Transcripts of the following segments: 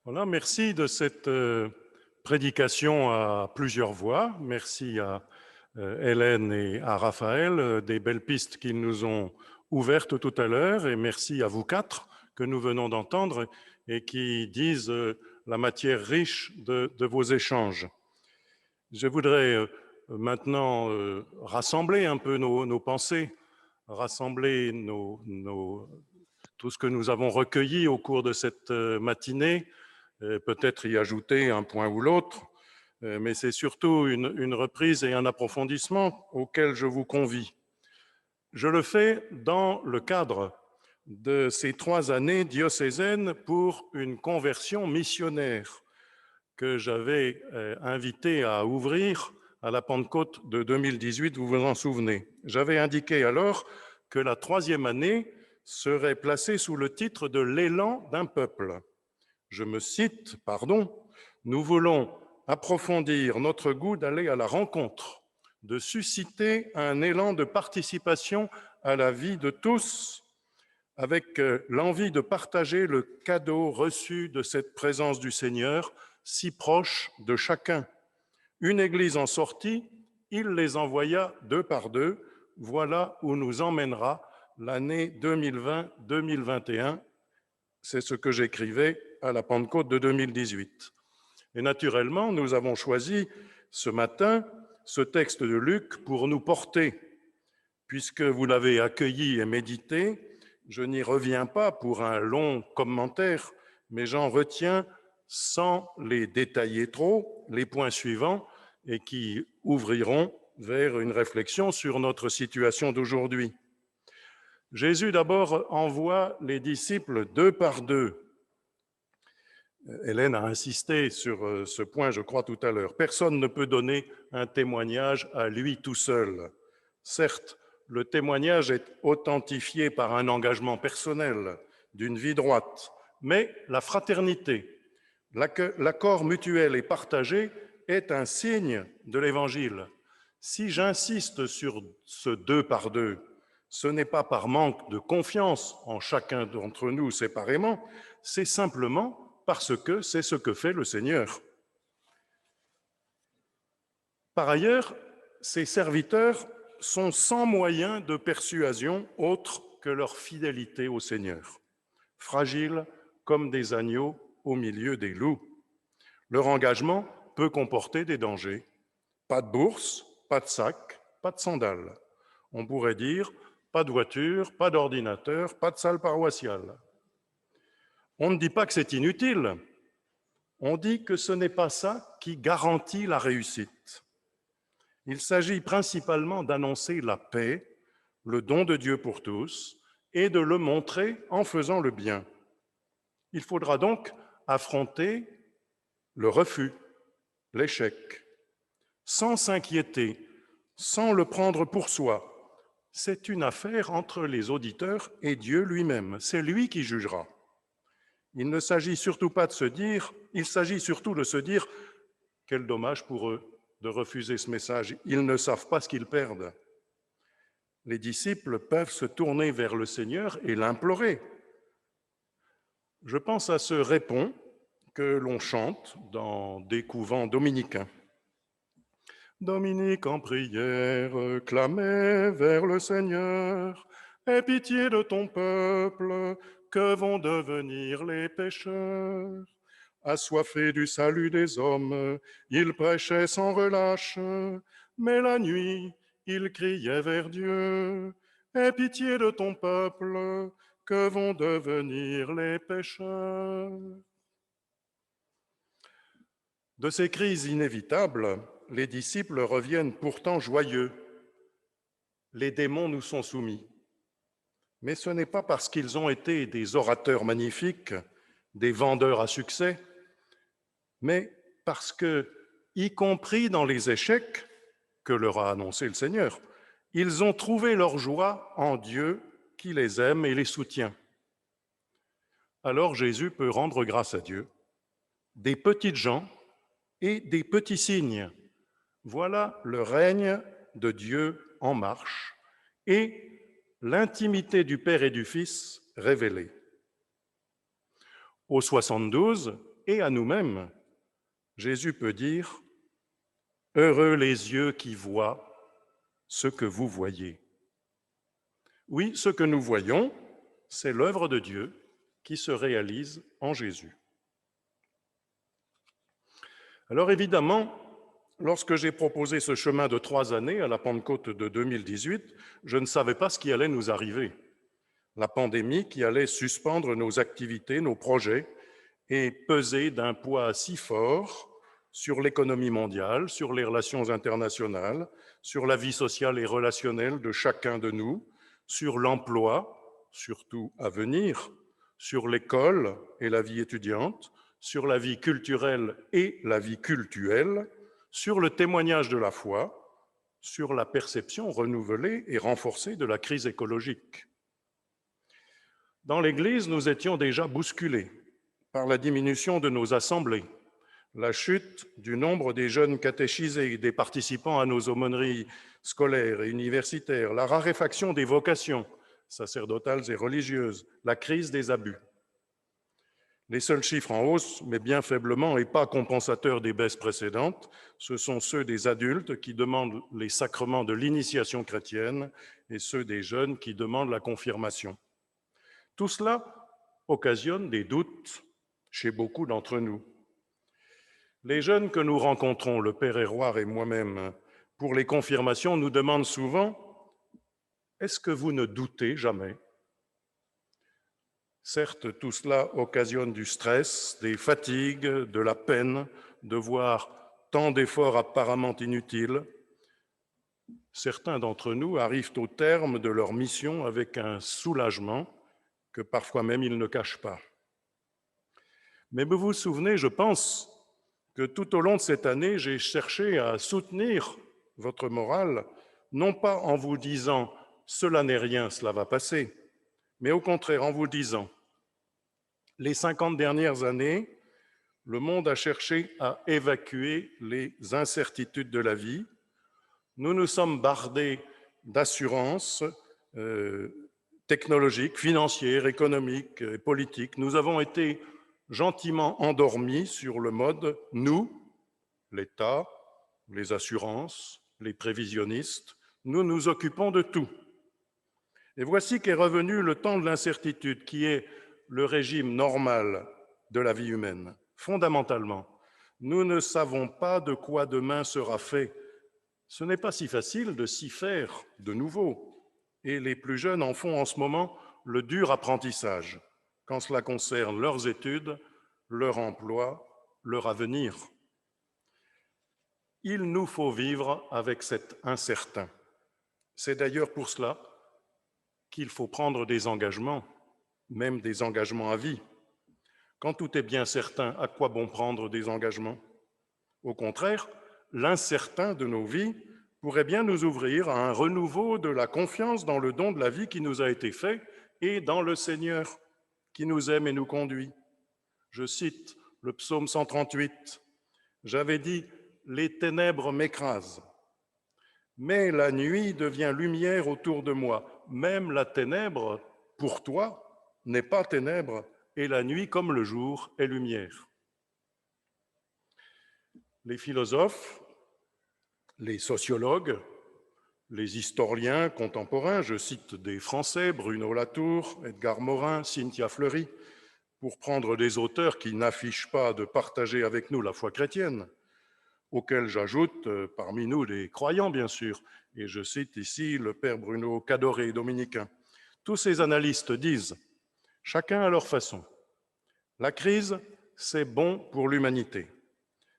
Voilà, merci de cette prédication à plusieurs voix. Merci à Hélène et à Raphaël des belles pistes qu'ils nous ont ouvertes tout à l'heure. Et merci à vous quatre que nous venons d'entendre et qui disent la matière riche de vos échanges. Je voudrais maintenant rassembler un peu nos pensées, rassembler tout ce que nous avons recueilli au cours de cette matinée, peut-être y ajouter un point ou l'autre, mais c'est surtout une reprise et un approfondissement auquel je vous convie. Je le fais dans le cadre de ces 3 années diocésaines pour une conversion missionnaire que j'avais invité à ouvrir à la Pentecôte de 2018, vous vous en souvenez. J'avais indiqué alors que la 3e année serait placée sous le titre de l'élan d'un peuple. Je me cite, pardon, « Nous voulons approfondir notre goût d'aller à la rencontre, de susciter un élan de participation à la vie de tous, avec l'envie de partager le cadeau reçu de cette présence du Seigneur, si proche de chacun. Une église en sortie, il les envoya 2 par 2. Voilà où nous emmènera l'année 2020-2021. C'est ce que j'écrivais à la Pentecôte de 2018. Et naturellement, nous avons choisi ce matin ce texte de Luc pour nous porter. Puisque vous l'avez accueilli et médité, je n'y reviens pas pour un long commentaire, mais j'en retiens, sans les détailler trop, les points suivants et qui ouvriront vers une réflexion sur notre situation d'aujourd'hui. Jésus d'abord envoie les disciples 2 par 2. Hélène a insisté sur ce point, je crois, tout à l'heure. Personne ne peut donner un témoignage à lui tout seul. Certes, le témoignage est authentifié par un engagement personnel, d'une vie droite, mais la fraternité, l'accord mutuel et partagé est un signe de l'Évangile. Si j'insiste sur ce 2 par 2, ce n'est pas par manque de confiance en chacun d'entre nous séparément, c'est simplement parce que c'est ce que fait le Seigneur. Par ailleurs, ses serviteurs sont sans moyen de persuasion autre que leur fidélité au Seigneur, fragiles comme des agneaux au milieu des loups. Leur engagement peut comporter des dangers. Pas de bourse, pas de sac, pas de sandales. On pourrait dire pas de voiture, pas d'ordinateur, pas de salle paroissiale. On ne dit pas que c'est inutile. On dit que ce n'est pas ça qui garantit la réussite. Il s'agit principalement d'annoncer la paix, le don de Dieu pour tous, et de le montrer en faisant le bien. Il faudra donc affronter le refus, l'échec, sans s'inquiéter, sans le prendre pour soi. C'est une affaire entre les auditeurs et Dieu lui-même. C'est lui qui jugera. Il ne s'agit surtout pas de se dire, il s'agit surtout de se dire quel dommage pour eux de refuser ce message. Ils ne savent pas ce qu'ils perdent. Les disciples peuvent se tourner vers le Seigneur et l'implorer. Je pense à ce répons que l'on chante dans des couvents dominicains. Dominique en prière clamait vers le Seigneur. Aie pitié de ton peuple, que vont devenir les pécheurs? Assoiffé du salut des hommes, il prêchait sans relâche, mais la nuit, il criait vers Dieu. Aie pitié de ton peuple, que vont devenir les pécheurs? De ces crises inévitables, les disciples reviennent pourtant joyeux. Les démons nous sont soumis. Mais ce n'est pas parce qu'ils ont été des orateurs magnifiques, des vendeurs à succès, mais parce que, y compris dans les échecs que leur a annoncé le Seigneur, ils ont trouvé leur joie en Dieu qui les aime et les soutient. Alors Jésus peut rendre grâce à Dieu. Des petites gens et des petits signes. Voilà le règne de Dieu en marche et l'intimité du Père et du Fils révélée. Au 72, et à nous-mêmes, Jésus peut dire « Heureux les yeux qui voient ce que vous voyez ». Oui, ce que nous voyons, c'est l'œuvre de Dieu qui se réalise en Jésus. Alors évidemment, lorsque j'ai proposé ce chemin de 3 années à la Pentecôte de 2018, je ne savais pas ce qui allait nous arriver. La pandémie qui allait suspendre nos activités, nos projets, et peser d'un poids si fort sur l'économie mondiale, sur les relations internationales, sur la vie sociale et relationnelle de chacun de nous, sur l'emploi, surtout à venir, sur l'école et la vie étudiante, sur la vie culturelle et la vie cultuelle, sur le témoignage de la foi, sur la perception renouvelée et renforcée de la crise écologique. Dans l'Église, nous étions déjà bousculés par la diminution de nos assemblées, la chute du nombre des jeunes catéchisés et des participants à nos aumôneries scolaires et universitaires, la raréfaction des vocations sacerdotales et religieuses, la crise des abus. Les seuls chiffres en hausse, mais bien faiblement et pas compensateurs des baisses précédentes, ce sont ceux des adultes qui demandent les sacrements de l'initiation chrétienne et ceux des jeunes qui demandent la confirmation. Tout cela occasionne des doutes chez beaucoup d'entre nous. Les jeunes que nous rencontrons, le Père Héroard et moi-même, pour les confirmations, nous demandent souvent « Est-ce que vous ne doutez jamais ?» Certes, tout cela occasionne du stress, des fatigues, de la peine de voir tant d'efforts apparemment inutiles. Certains d'entre nous arrivent au terme de leur mission avec un soulagement que parfois même ils ne cachent pas. Mais vous vous souvenez, je pense, que tout au long de cette année, j'ai cherché à soutenir votre morale, non pas en vous disant « cela n'est rien, cela va passer », mais au contraire en vous disant « les 50 dernières années, le monde a cherché à évacuer les incertitudes de la vie. Nous nous sommes bardés d'assurances technologiques, financières, économiques et politiques. Nous avons été gentiment endormis sur le mode « nous », l'État, les assurances, les prévisionnistes, nous nous occupons de tout. Et voici qu'est revenu le temps de l'incertitude, qui est le régime normal de la vie humaine. Fondamentalement, nous ne savons pas de quoi demain sera fait. Ce n'est pas si facile de s'y faire de nouveau. Et les plus jeunes en font en ce moment le dur apprentissage, quand cela concerne leurs études, leur emploi, leur avenir. Il nous faut vivre avec cet incertain. C'est d'ailleurs pour cela qu'il faut prendre des engagements, même des engagements à vie. Quand tout est bien certain, à quoi bon prendre des engagements? Au contraire, l'incertain de nos vies pourrait bien nous ouvrir à un renouveau de la confiance dans le don de la vie qui nous a été fait et dans le Seigneur qui nous aime et nous conduit. Je cite le psaume 138. « J'avais dit, les ténèbres m'écrasent, mais la nuit devient lumière autour de moi. Même la ténèbre, pour toi, n'est pas ténèbre, et la nuit, comme le jour, est lumière. » Les philosophes, les sociologues, les historiens contemporains, je cite des Français, Bruno Latour, Edgar Morin, Cynthia Fleury, pour prendre des auteurs qui n'affichent pas de partager avec nous la foi chrétienne, auxquels j'ajoute parmi nous les croyants, bien sûr, et je cite ici le père Bruno Cadoré, dominicain. Tous ces analystes disent, chacun à leur façon, la crise, c'est bon pour l'humanité.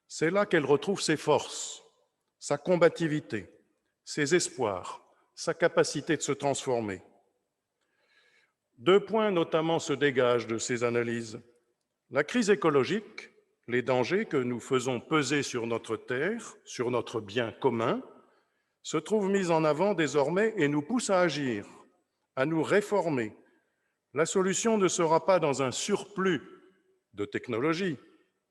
C'est là qu'elle retrouve ses forces, sa combativité, ses espoirs, sa capacité de se transformer. 2 points notamment se dégagent de ces analyses. La crise écologique, les dangers que nous faisons peser sur notre terre, sur notre bien commun, se trouvent mis en avant désormais et nous poussent à agir, à nous réformer. La solution ne sera pas dans un surplus de technologie,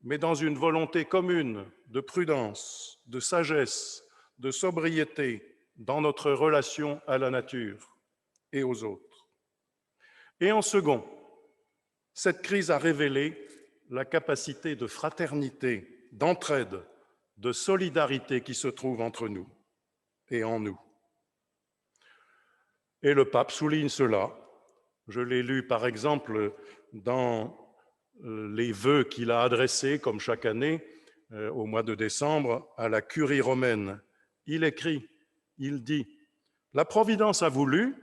mais dans une volonté commune de prudence, de sagesse, de sobriété dans notre relation à la nature et aux autres. Et en second, cette crise a révélé la capacité de fraternité, d'entraide, de solidarité qui se trouve entre nous et en nous. Et le pape souligne cela. Je l'ai lu par exemple dans les vœux qu'il a adressés, comme chaque année, au mois de décembre, à la curie romaine. Il écrit, il dit, « La Providence a voulu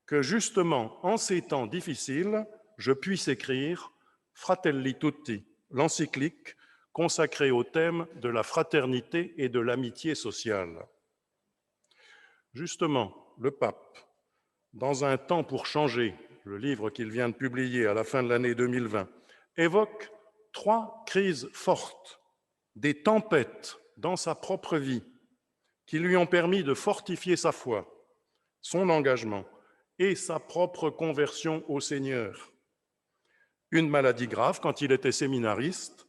que justement, en ces temps difficiles, je puisse écrire Fratelli Tutti, l'encyclique consacrée au thème de la fraternité et de l'amitié sociale. » Justement, le pape, dans Un temps pour changer, le livre qu'il vient de publier à la fin de l'année 2020, évoque 3 crises fortes, des tempêtes dans sa propre vie, qui lui ont permis de fortifier sa foi, son engagement et sa propre conversion au Seigneur. Une maladie grave quand il était séminariste,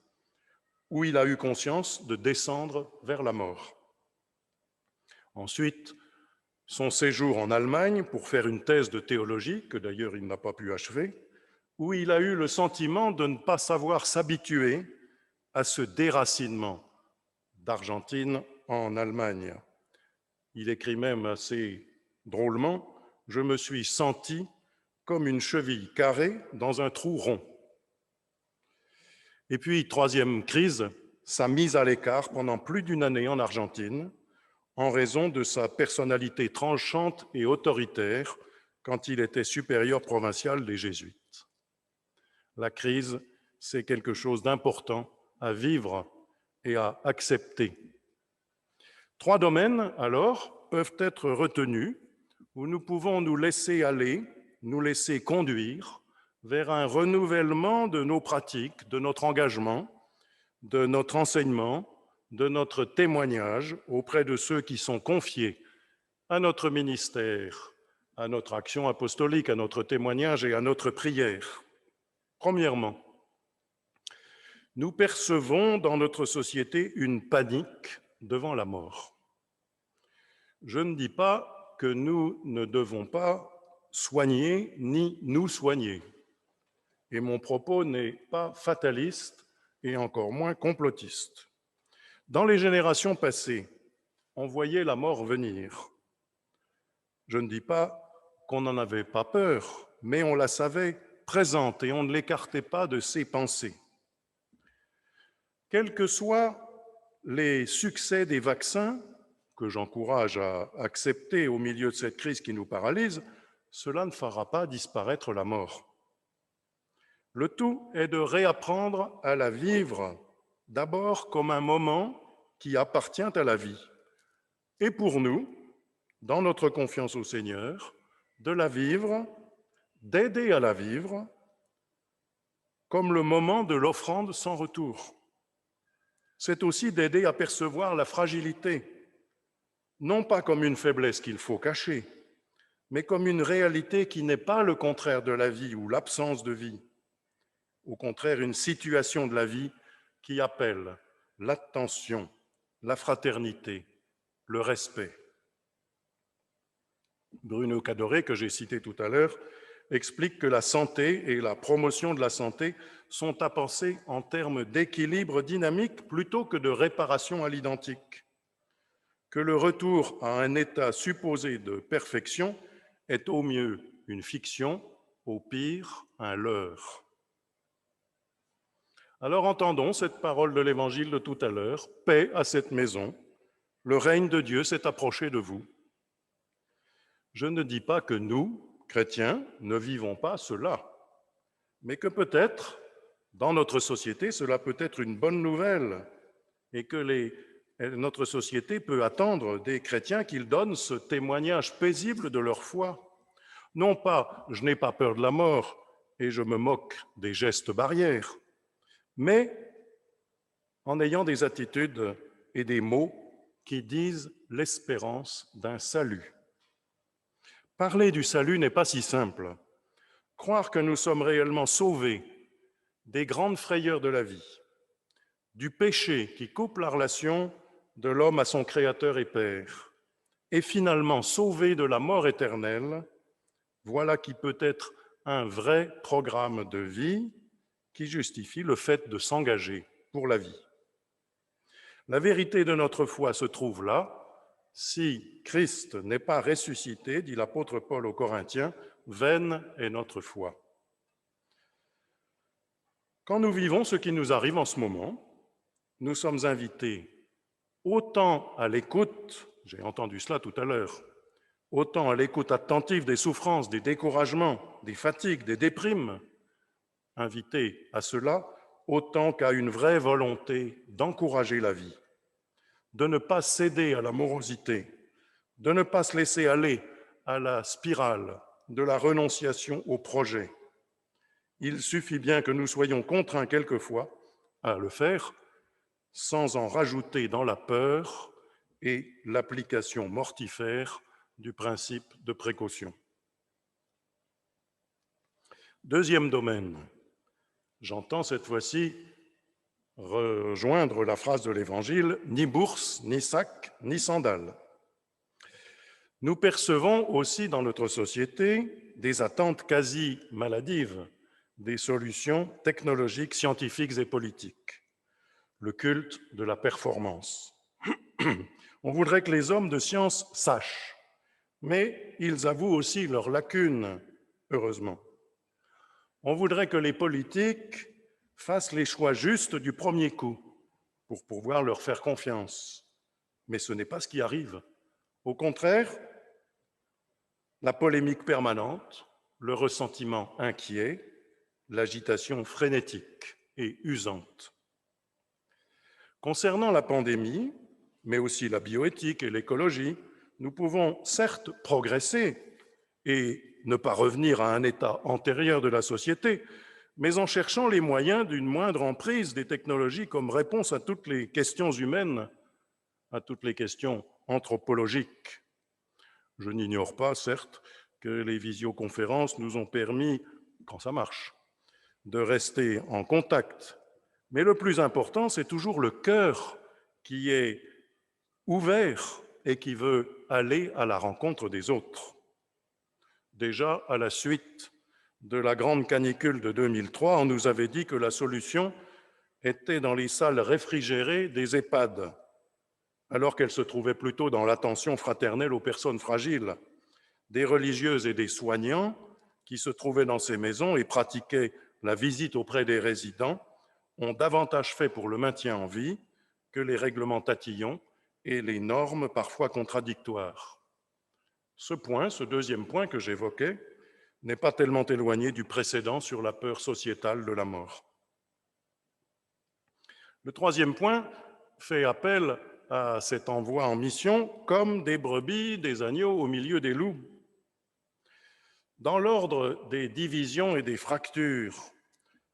où il a eu conscience de descendre vers la mort. Ensuite, son séjour en Allemagne pour faire une thèse de théologie, que d'ailleurs il n'a pas pu achever, où il a eu le sentiment de ne pas savoir s'habituer à ce déracinement d'Argentine en Allemagne. Il écrit même assez drôlement « Je me suis senti comme une cheville carrée dans un trou rond ». Et puis, 3e crise, sa mise à l'écart pendant plus d'1 année en Argentine, en raison de sa personnalité tranchante et autoritaire quand il était supérieur provincial des Jésuites. La crise, c'est quelque chose d'important à vivre et à accepter. 3 domaines, alors, peuvent être retenus où nous pouvons nous laisser aller, nous laisser conduire vers un renouvellement de nos pratiques, de notre engagement, de notre enseignement, de notre témoignage auprès de ceux qui sont confiés à notre ministère, à notre action apostolique, à notre témoignage et à notre prière. Premièrement, nous percevons dans notre société une panique devant la mort. Je ne dis pas que nous ne devons pas soigner ni nous soigner. Et mon propos n'est pas fataliste et encore moins complotiste. Dans les générations passées, on voyait la mort venir. Je ne dis pas qu'on n'en avait pas peur, mais on la savait présente et on ne l'écartait pas de ses pensées. Quels que soient les succès des vaccins, que j'encourage à accepter au milieu de cette crise qui nous paralyse, cela ne fera pas disparaître la mort. Le tout est de réapprendre à la vivre, d'abord comme un moment qui appartient à la vie. Et pour nous, dans notre confiance au Seigneur, de la vivre, d'aider à la vivre, comme le moment de l'offrande sans retour. C'est aussi d'aider à percevoir la fragilité, non pas comme une faiblesse qu'il faut cacher, mais comme une réalité qui n'est pas le contraire de la vie ou l'absence de vie. Au contraire, une situation de la vie qui appelle l'attention, la fraternité, le respect. Bruno Cadoré, que j'ai cité tout à l'heure, explique que la santé et la promotion de la santé sont à penser en termes d'équilibre dynamique plutôt que de réparation à l'identique, que le retour à un état supposé de perfection est au mieux une fiction, au pire un leurre. Alors entendons cette parole de l'Évangile de tout à l'heure, « Paix à cette maison, le règne de Dieu s'est approché de vous ». Je ne dis pas que nous, chrétiens, ne vivons pas cela, mais que peut-être, dans notre société, cela peut être une bonne nouvelle et que notre société peut attendre des chrétiens qu'ils donnent ce témoignage paisible de leur foi. Non pas « je n'ai pas peur de la mort et je me moque des gestes barrières », mais en ayant des attitudes et des mots qui disent l'espérance d'un salut. Parler du salut n'est pas si simple. Croire que nous sommes réellement sauvés des grandes frayeurs de la vie, du péché qui coupe la relation de l'homme à son Créateur et Père, et finalement sauvés de la mort éternelle, voilà qui peut être un vrai programme de vie qui justifie le fait de s'engager pour la vie. La vérité de notre foi se trouve là. Si Christ n'est pas ressuscité, dit l'apôtre Paul aux Corinthiens, vaine est notre foi. Quand nous vivons ce qui nous arrive en ce moment, nous sommes invités autant à l'écoute, j'ai entendu cela tout à l'heure, autant à l'écoute attentive des souffrances, des découragements, des fatigues, des déprimes, invités à cela, autant qu'à une vraie volonté d'encourager la vie, de ne pas céder à la morosité, de ne pas se laisser aller à la spirale de la renonciation au projet. Il suffit bien que nous soyons contraints quelquefois à le faire sans en rajouter dans la peur et l'application mortifère du principe de précaution. Deuxième domaine, j'entends cette fois-ci rejoindre la phrase de l'Évangile, ni bourse, ni sac, ni sandales. Nous percevons aussi dans notre société des attentes quasi maladives, des solutions technologiques, scientifiques et politiques. Le culte de la performance. On voudrait que les hommes de science sachent, mais ils avouent aussi leurs lacunes, heureusement. On voudrait que les politiques fassent les choix justes du premier coup pour pouvoir leur faire confiance. Mais ce n'est pas ce qui arrive. Au contraire, la polémique permanente, le ressentiment inquiet, l'agitation frénétique et usante. Concernant la pandémie, mais aussi la bioéthique et l'écologie, nous pouvons certes progresser et ne pas revenir à un état antérieur de la société, mais en cherchant les moyens d'une moindre emprise des technologies comme réponse à toutes les questions humaines, à toutes les questions anthropologiques. Je n'ignore pas, certes, que les visioconférences nous ont permis, quand ça marche, de rester en contact. Mais le plus important, c'est toujours le cœur qui est ouvert et qui veut aller à la rencontre des autres. Déjà, à la suite de la grande canicule de 2003, on nous avait dit que la solution était dans les salles réfrigérées des EHPAD, alors qu'elle se trouvait plutôt dans l'attention fraternelle aux personnes fragiles. Des religieuses et des soignants qui se trouvaient dans ces maisons et pratiquaient la visite auprès des résidents ont davantage fait pour le maintien en vie que les règlements tatillons et les normes parfois contradictoires. Ce deuxième point que j'évoquais, n'est pas tellement éloigné du précédent sur la peur sociétale de la mort. Le troisième point fait appel à cet envoi en mission comme des brebis, des agneaux au milieu des loups. Dans l'ordre des divisions et des fractures,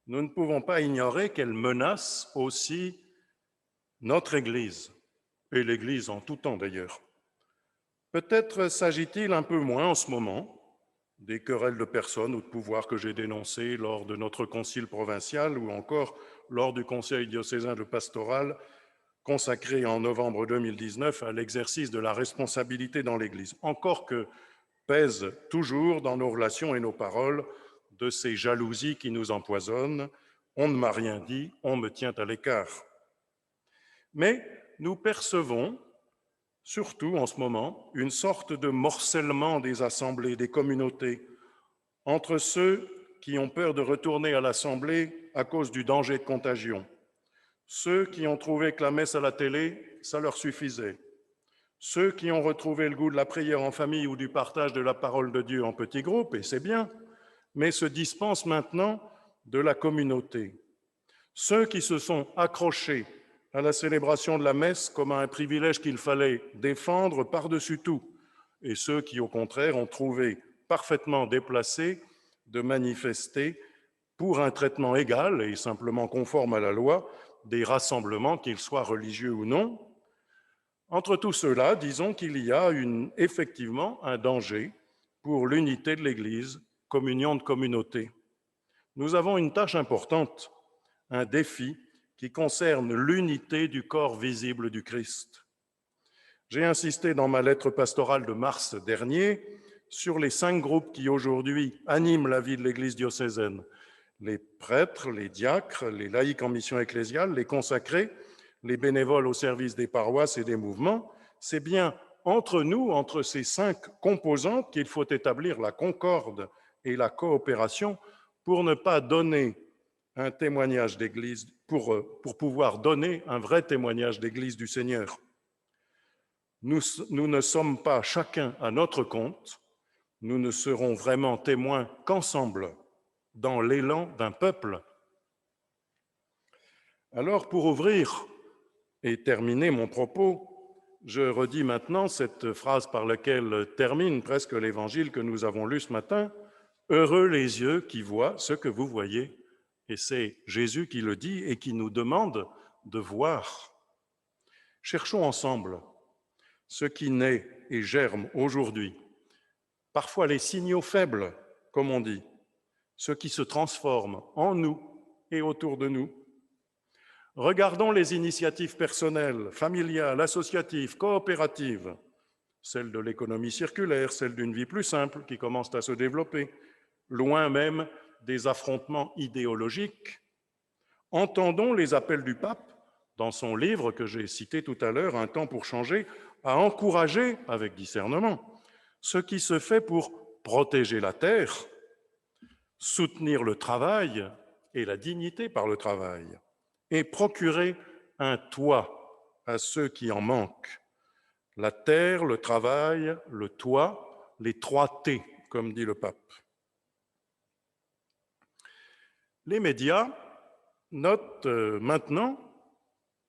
nous ne pouvons pas ignorer qu'elles menacent aussi notre Église, et l'Église en tout temps d'ailleurs. Peut-être s'agit-il un peu moins en ce moment des querelles de personnes ou de pouvoir que j'ai dénoncées lors de notre concile provincial ou encore lors du conseil diocésain de pastoral consacré en novembre 2019 à l'exercice de la responsabilité dans l'Église. Encore que pèsent toujours dans nos relations et nos paroles de ces jalousies qui nous empoisonnent. On ne m'a rien dit, on me tient à l'écart. Mais nous percevons, surtout en ce moment, une sorte de morcellement des assemblées, des communautés, entre ceux qui ont peur de retourner à l'assemblée à cause du danger de contagion, ceux qui ont trouvé que la messe à la télé, ça leur suffisait, ceux qui ont retrouvé le goût de la prière en famille ou du partage de la parole de Dieu en petits groupes, et c'est bien, mais se dispensent maintenant de la communauté, ceux qui se sont accrochés à la célébration de la messe comme à un privilège qu'il fallait défendre par-dessus tout, et ceux qui, au contraire, ont trouvé parfaitement déplacé de manifester pour un traitement égal et simplement conforme à la loi des rassemblements, qu'ils soient religieux ou non. Entre tout cela, disons qu'il y a effectivement un danger pour l'unité de l'Église, communion de communauté. Nous avons une tâche importante, un défi qui concerne l'unité du corps visible du Christ. J'ai insisté dans ma lettre pastorale de mars dernier sur les 5 groupes qui aujourd'hui animent la vie de l'Église diocésaine les prêtres, les diacres, les laïcs en mission ecclésiale, les consacrés, les bénévoles au service des paroisses et des mouvements. C'est bien entre nous, entre ces 5 composantes, qu'il faut établir la concorde et la coopération pour ne pas donner un témoignage d'Église, pour pouvoir donner un vrai témoignage d'Église du Seigneur. Nous ne sommes pas chacun à notre compte, nous ne serons vraiment témoins qu'ensemble, dans l'élan d'un peuple. Alors, pour ouvrir et terminer mon propos, je redis maintenant cette phrase par laquelle termine presque l'évangile que nous avons lu ce matin. « Heureux les yeux qui voient ce que vous voyez ». Et c'est Jésus qui le dit et qui nous demande de voir. Cherchons ensemble ce qui naît et germe aujourd'hui, parfois les signaux faibles, comme on dit, ce qui se transforme en nous et autour de nous. Regardons les initiatives personnelles, familiales, associatives, coopératives, celles de l'économie circulaire, celles d'une vie plus simple qui commencent à se développer, loin même des affrontements idéologiques. Entendons les appels du pape, dans son livre que j'ai cité tout à l'heure, Un temps pour changer, à encourager, avec discernement, ce qui se fait pour protéger la terre, soutenir le travail et la dignité par le travail, et procurer un toit à ceux qui en manquent. La terre, le travail, le toit, les 3 T, comme dit le pape. Les médias notent maintenant,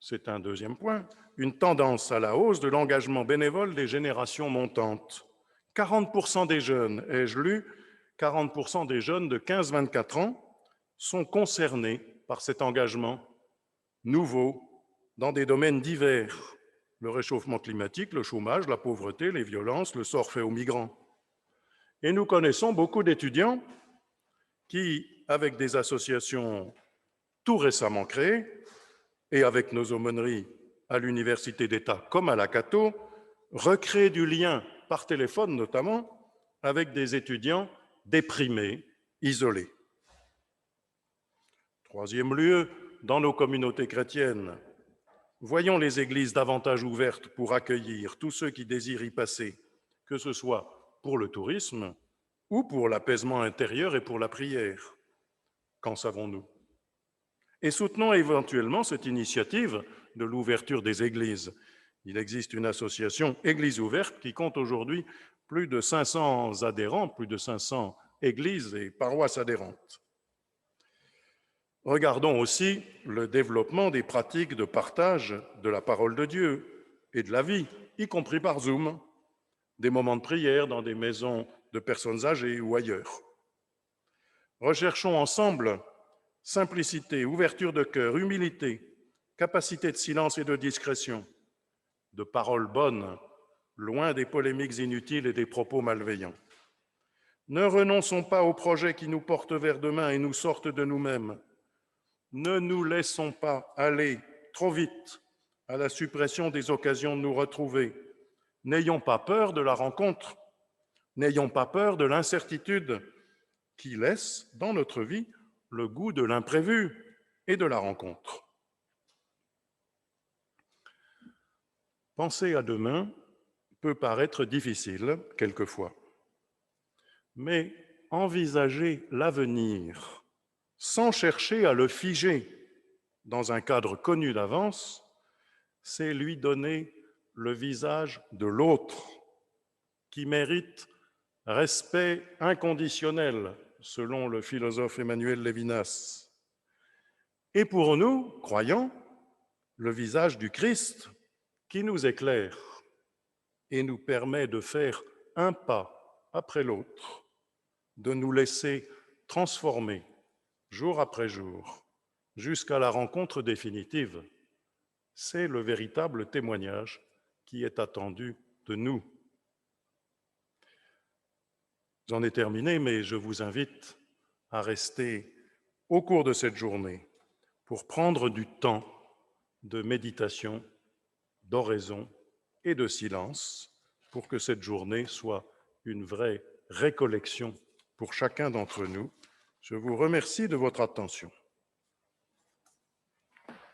c'est un deuxième point, une tendance à la hausse de l'engagement bénévole des générations montantes. 40% des jeunes, ai-je lu, 40% des jeunes de 15-24 ans sont concernés par cet engagement nouveau dans des domaines divers. Le réchauffement climatique, le chômage, la pauvreté, les violences, le sort fait aux migrants. Et nous connaissons beaucoup d'étudiants qui, avec des associations tout récemment créées, et avec nos aumôneries à l'Université d'État comme à la Cato, recréent du lien, par téléphone notamment, avec des étudiants déprimés, isolés. Troisième lieu, dans nos communautés chrétiennes, voyons les églises davantage ouvertes pour accueillir tous ceux qui désirent y passer, que ce soit pour le tourisme ou pour l'apaisement intérieur et pour la prière. Qu'en savons-nous? Et soutenons éventuellement cette initiative de l'ouverture des églises. Il existe une association Église ouverte qui compte aujourd'hui plus de 500 adhérents, plus de 500 églises et paroisses adhérentes. Regardons aussi le développement des pratiques de partage de la parole de Dieu et de la vie, y compris par Zoom, des moments de prière dans des maisons de personnes âgées ou ailleurs. Recherchons ensemble simplicité, ouverture de cœur, humilité, capacité de silence et de discrétion, de paroles bonnes, loin des polémiques inutiles et des propos malveillants. Ne renonçons pas aux projets qui nous portent vers demain et nous sortent de nous-mêmes. Ne nous laissons pas aller trop vite à la suppression des occasions de nous retrouver. N'ayons pas peur de la rencontre, n'ayons pas peur de l'incertitude qui laisse dans notre vie le goût de l'imprévu et de la rencontre. Penser à demain peut paraître difficile quelquefois, mais envisager l'avenir sans chercher à le figer dans un cadre connu d'avance, c'est lui donner le visage de l'autre qui mérite respect inconditionnel, selon le philosophe Emmanuel Lévinas. Et pour nous, croyants, le visage du Christ qui nous éclaire et nous permet de faire un pas après l'autre, de nous laisser transformer jour après jour jusqu'à la rencontre définitive. C'est le véritable témoignage qui est attendu de nous. J'en ai terminé, mais je vous invite à rester au cours de cette journée pour prendre du temps de méditation, d'oraison et de silence pour que cette journée soit une vraie récollection pour chacun d'entre nous Je vous remercie de votre attention.